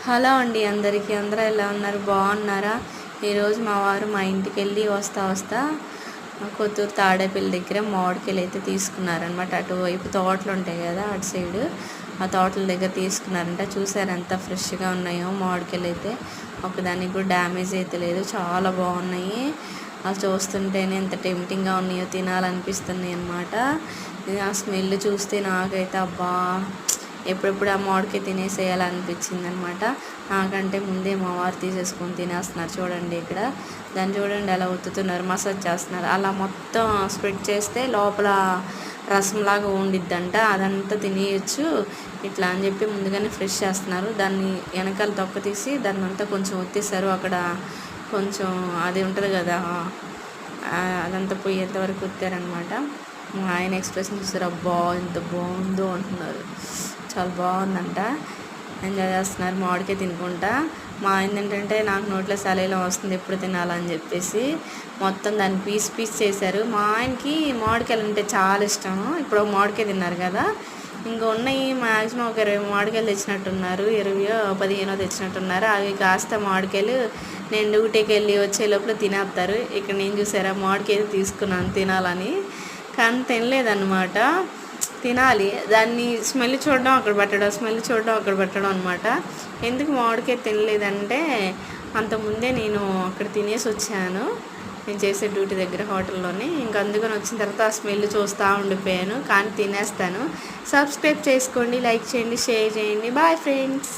Hello అండి అందరికీ. అందరూ ఎలా ఉన్నారు? బాగున్నారా? ఈరోజు మా వారు మా ఇంటికి వెళ్ళి వస్తా కొత్తూరు తాడేపల్లి దగ్గర మామిడికాయలు అయితే తీసుకున్నారనమాట. అటువైపు తోటలు ఉంటాయి కదా, అటు సైడు ఆ తోటల దగ్గర తీసుకున్నారంట. చూసారు ఎంత ఫ్రెష్గా ఉన్నాయో మామిడికాయలు అయితే. ఒకదానికి కూడా డ్యామేజ్ అయితే లేదు, చాలా బాగున్నాయి. అవి చూస్తుంటేనే ఎంత టెంప్టింగ్గా ఉన్నాయో, తినాలనిపిస్తున్నాయి అనమాట. ఆ స్మెల్ చూస్తే నాకైతే అబ్బా ఎప్పుడెప్పుడు ఆ మామిడికాయ తినేసేయాలనిపించింది అనమాట. నాకంటే ముందే మా వారు తీసేసుకొని తినేస్తున్నారు. చూడండి ఇక్కడ, దాన్ని చూడండి ఎలా ఒత్తుతున్నారు, మసాజ్ చేస్తున్నారు. అలా మొత్తం స్ప్రెడ్ చేస్తే లోపల రసంలాగా ఉండిద్దంట, అదంతా తినేయచ్చు ఇట్లా అని చెప్పి ముందుగానే ఫ్రెష్ చేస్తున్నారు. దాన్ని వెనకాల తొక్క తీసి దాన్ని అంతా కొంచెం ఒత్తేసారు. అక్కడ కొంచెం అది ఉంటుంది కదా, అదంతా పోయేంత వరకు ఒత్తారనమాట. ఆయన ఎక్స్ప్రెషన్ చూస్తారు, అబ్బా ఎంత బాగుందో అంటున్నారు. చాలా బాగుందంట, ఎంజాయ్ చేస్తున్నారు మామిడికాయ తినుకుంటా. మా ఆయన ఏంటంటే నాకు నోట్లో సలేలం వస్తుంది ఎప్పుడు తినాలని చెప్పేసి మొత్తం దాన్ని పీస్ చేశారు. మా ఆయనకి మామిడికాయలు అంటే చాలా ఇష్టం. ఇప్పుడు మామిడికాయ తిన్నారు కదా, ఇంకా ఉన్నాయి మ్యాక్సిమం ఒక 20 మామిడికాయలు తెచ్చినట్టున్నారు, 20-15 తెచ్చినట్టున్నారు. అవి కాస్త మామిడికాయలు నేను డ్యూటీకి వెళ్ళి వచ్చే లోపల తినేస్తారు. ఇక్కడ నేను చూసారా మామిడికాయ తీసుకున్నాను తినాలని, కానీ తినలేదన్నమాట. తినాలి, దాన్ని స్మెల్ చూడడం అక్కడ పెట్టడం, స్మెల్ చూడడం అక్కడ పెట్టడం అనమాట. ఎందుకు మామిడికాయ తినలేదంటే, అంతకుముందే నేను అక్కడ తినేసి వచ్చాను, నేను చేసే డ్యూటీ దగ్గర హోటల్లోనే. ఇంకా అందుకని వచ్చిన తర్వాత ఆ స్మెల్ చూస్తూ ఉండిపోయాను, కానీ తినేస్తాను. సబ్స్క్రైబ్ చేసుకోండి, లైక్ చేయండి, షేర్ చేయండి. Bye friends.